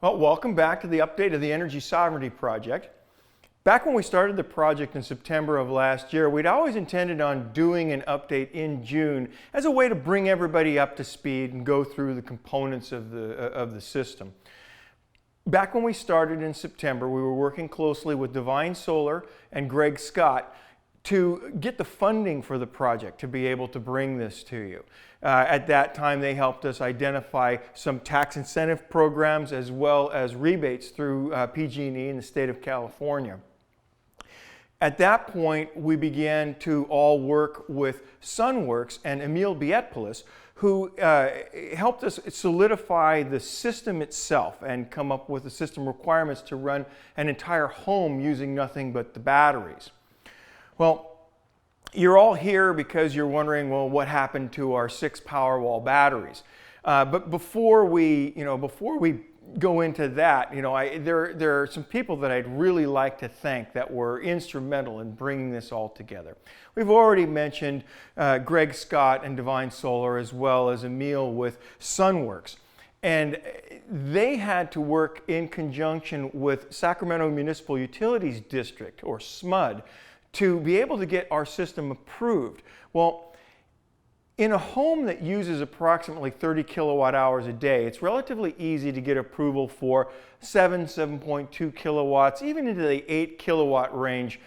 Well, welcome back to the update of the Energy Sovereignty Project. Back when we started the project in September of last year, we'd always intended on doing an update in June as a way to bring everybody up to speed and go through the components of the system. Back when we started in September, we were working closely with Divine Solar and Greg Scott to get the funding for the project to be able to bring this to you. At that time, they helped us identify some tax incentive programs as well as rebates through PG&E in the state of California. At that point, we began to all work with Sunworks and Emil Bietpolis, who helped us solidify the system itself and come up with the system requirements to run an entire home using nothing but the batteries. Well, you're all here because you're wondering, well, what happened to our 6 Powerwall batteries? But before we go into that, there are some people that I'd really like to thank that were instrumental in bringing this all together. We've already mentioned Greg Scott and Divine Solar, as well as Emil with Sunworks. And they had to work in conjunction with Sacramento Municipal Utilities District, or SMUD, to be able to get our system approved. Well, in a home that uses approximately 30 kilowatt hours a day, it's relatively easy to get approval for 7.2 kilowatts, even into the 8 kilowatt range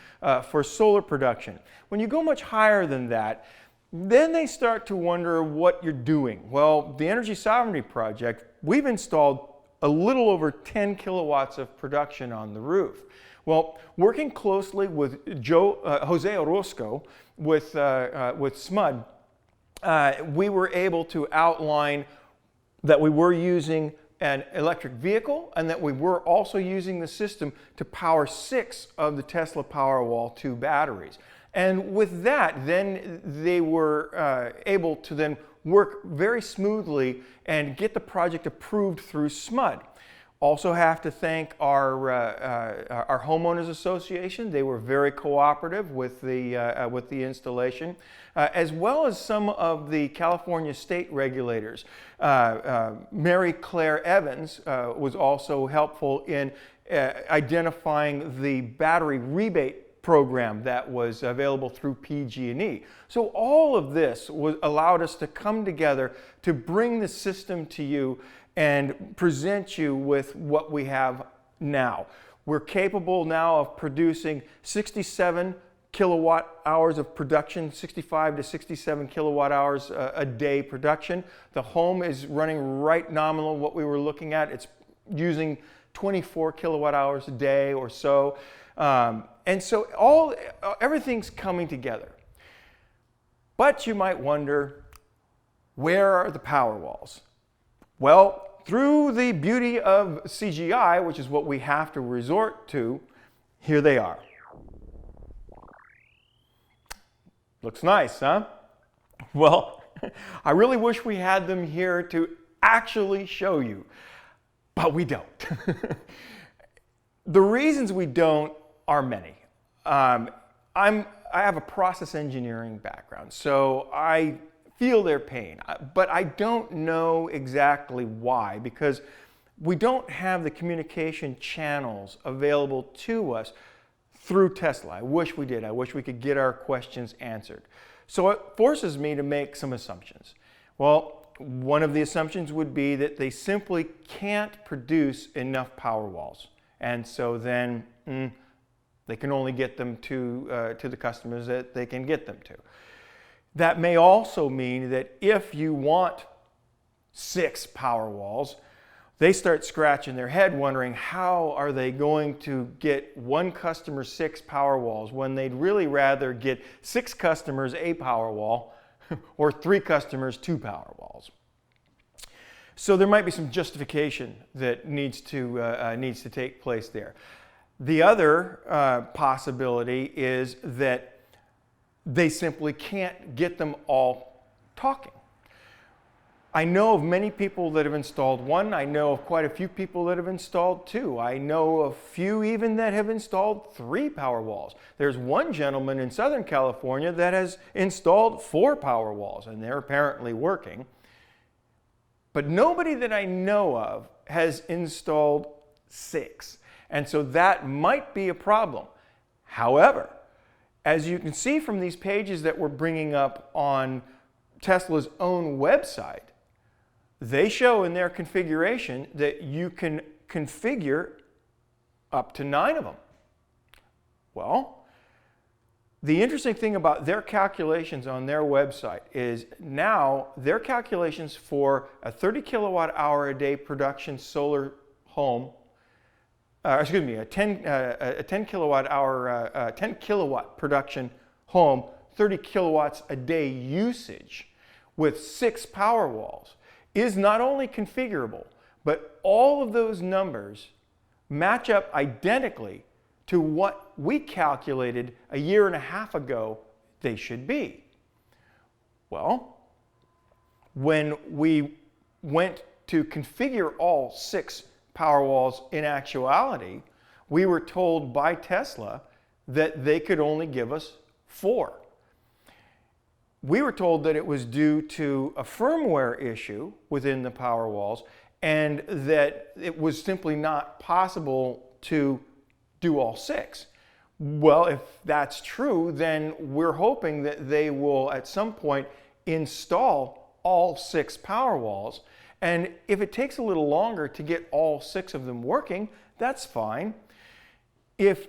for solar production. When you go much higher than that, then they start to wonder what you're doing. Well, the Energy Sovereignty Project, we've installed a little over 10 kilowatts of production on the roof. Well, working closely with Jose Orozco with SMUD, we were able to outline that we were using an electric vehicle and that we were also using the system to power 6 of the Tesla Powerwall 2 batteries. And with that, then they were able to then work very smoothly and get the project approved through SMUD. Also have to thank our homeowners association. They were very cooperative with the installation, as well as some of the California state regulators. Mary Claire Evans was also helpful in identifying the battery rebate program that was available through PG&E. So all of this allowed us to come together to bring the system to you and present you with what we have now. We're capable now of producing 67 kilowatt hours of production, 65 to 67 kilowatt hours a day production. The home is running right nominal what we were looking at. It's using 24 kilowatt hours a day or so. And so everything's coming together. But you might wonder, where are the Powerwalls? Well, through the beauty of CGI, which is what we have to resort to, here they are. Looks nice, huh? Well, I really wish we had them here to actually show you, but we don't. The reasons we don't are many. I have a process engineering background, so I feel their pain, but I don't know exactly why, because we don't have the communication channels available to us through Tesla. I wish we did. I wish we could get our questions answered. So it forces me to make some assumptions. Well, one of the assumptions would be that they simply can't produce enough Powerwalls, and so then they can only get them to the customers that they can get them to. That may also mean that if you want 6 Powerwalls, they start scratching their head wondering how are they going to get one customer 6 Powerwalls when they'd really rather get 6 customers a Powerwall or 3 customers 2 Powerwalls. So there might be some justification that needs to take place there. The other possibility is that they simply can't get them all talking. I know of many people that have installed 1. I know of quite a few people that have installed 2. I know of few even that have installed 3 Powerwalls. There's one gentleman in Southern California that has installed 4 Powerwalls, and they're apparently working. But nobody that I know of has installed 6. And so that might be a problem. However, as you can see from these pages that we're bringing up on Tesla's own website, they show in their configuration that you can configure up to 9 of them. Well, the interesting thing about their calculations on their website is now their calculations for a 30 kilowatt hour a day production solar home, a 10 kilowatt hour, 10 kilowatt production home, 30 kilowatts a day usage with 6 Powerwalls is not only configurable, but all of those numbers match up identically to what we calculated a year and a half ago they should be. Well, when we went to configure all 6 Powerwalls in actuality, we were told by Tesla that they could only give us 4. We were told that it was due to a firmware issue within the Powerwalls and that it was simply not possible to do all 6. Well, if that's true, then we're hoping that they will at some point install all 6 Powerwalls. And if it takes a little longer to get all 6 of them working, that's fine. If,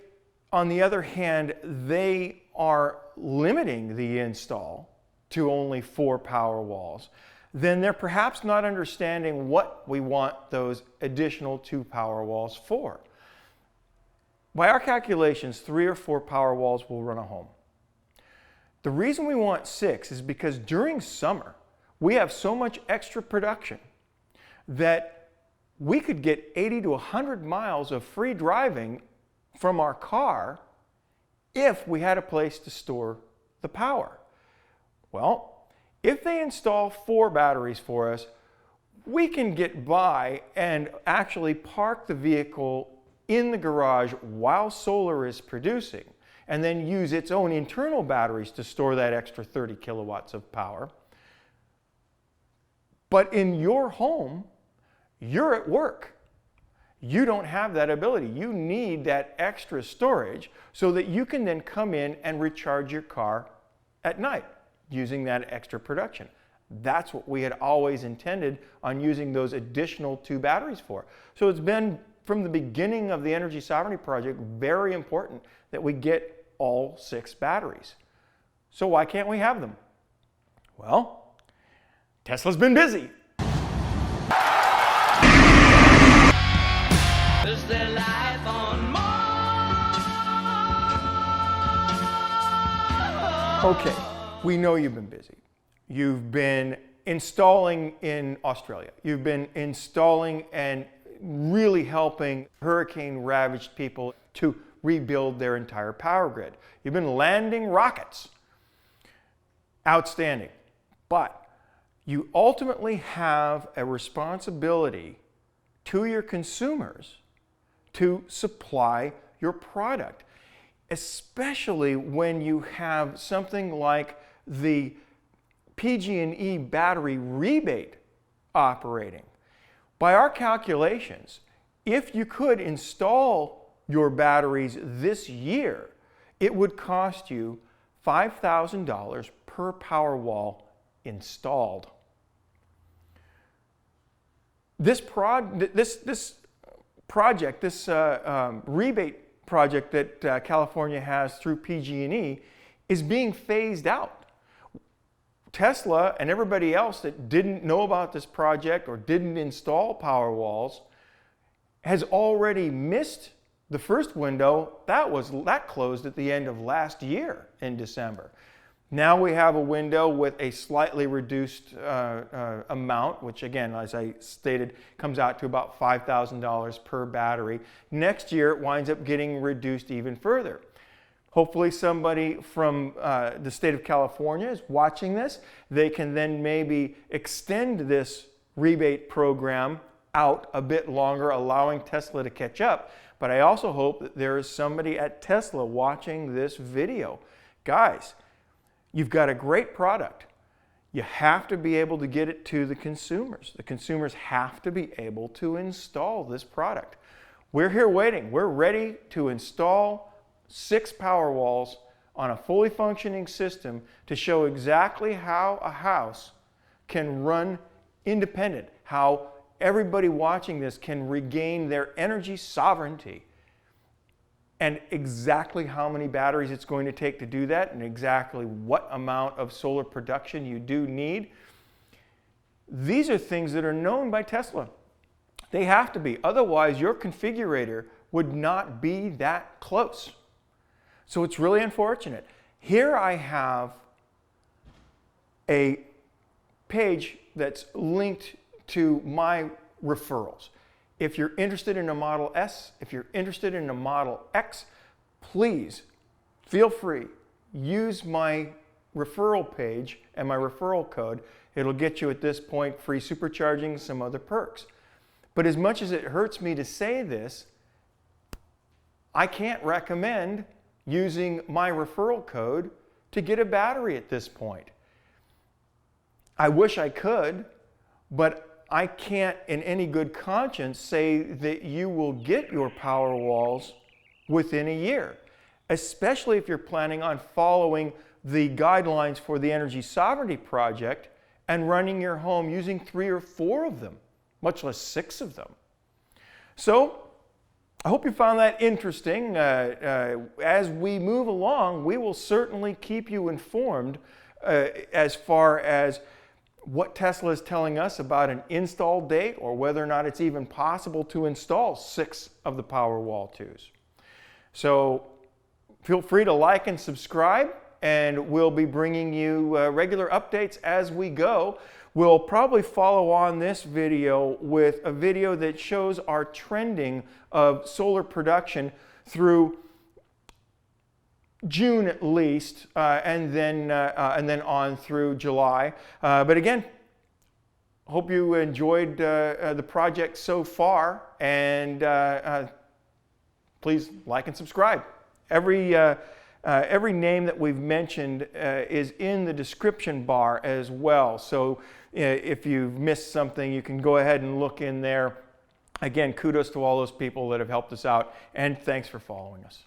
on the other hand, they are limiting the install to only 4 Powerwalls, then they're perhaps not understanding what we want those additional 2 Powerwalls for. By our calculations, 3 or 4 Powerwalls will run a home. The reason we want 6 is because during summer, we have so much extra production that we could get 80 to 100 miles of free driving from our car if we had a place to store the power. Well, if they install 4 batteries for us, we can get by and actually park the vehicle in the garage while solar is producing and then use its own internal batteries to store that extra 30 kilowatts of power. But in your home, you're at work. You don't have that ability. You need that extra storage so that you can then come in and recharge your car at night using that extra production. That's what we had always intended on using those additional 2 batteries for. So it's been, from the beginning of the Energy Sovereignty Project, very important that we get all 6 batteries. So why can't we have them? Well, Tesla's been busy. Is there life on Mars? Okay, we know you've been busy. You've been installing in Australia. You've been installing and really helping hurricane-ravaged people to rebuild their entire power grid. You've been landing rockets. Outstanding. But you ultimately have a responsibility to your consumers to supply your product, especially when you have something like the PG&E battery rebate operating. By our calculations, if you could install your batteries this year, it would cost you $5,000 per Powerwall installed. This rebate project that California has through PG&E is being phased out. Tesla and everybody else that didn't know about this project or didn't install Powerwalls has already missed the first window. That closed at the end of last year in December. Now we have a window with a slightly reduced amount, which again, as I stated, comes out to about $5,000 per battery. Next year, it winds up getting reduced even further. Hopefully somebody from the state of California is watching this. They can then maybe extend this rebate program out a bit longer, allowing Tesla to catch up. But I also hope that there is somebody at Tesla watching this video. Guys, you've got a great product. You have to be able to get it to the consumers. The consumers have to be able to install this product. We're here waiting. We're ready to install 6 Powerwalls on a fully functioning system to show exactly how a house can run independent, how everybody watching this can regain their energy sovereignty, and exactly how many batteries it's going to take to do that, and exactly what amount of solar production you do need. These are things that are known by Tesla. They have to be, otherwise your configurator would not be that close. So it's really unfortunate. Here I have a page that's linked to my referrals. If you're interested in a Model S, if you're interested in a Model X, please feel free. Use my referral page and my referral code. It'll get you at this point free supercharging, some other perks. But as much as it hurts me to say this, I can't recommend using my referral code to get a battery at this point. I wish I could, but I can't in any good conscience say that you will get your Powerwalls within a year, especially if you're planning on following the guidelines for the Energy Sovereignty Project and running your home using 3 or 4 of them, much less 6 of them. So I hope you found that interesting. As we move along, we will certainly keep you informed as far as what Tesla is telling us about an install date, or whether or not it's even possible to install 6 of the Powerwall 2s. So feel free to like and subscribe, and we'll be bringing you regular updates as we go. We'll probably follow on this video with a video that shows our trending of solar production through June at least, and then on through July. But again, hope you enjoyed the project so far, and please like and subscribe. Every name that we've mentioned is in the description bar as well. So if you've missed something, you can go ahead and look in there. Again, kudos to all those people that have helped us out, and thanks for following us.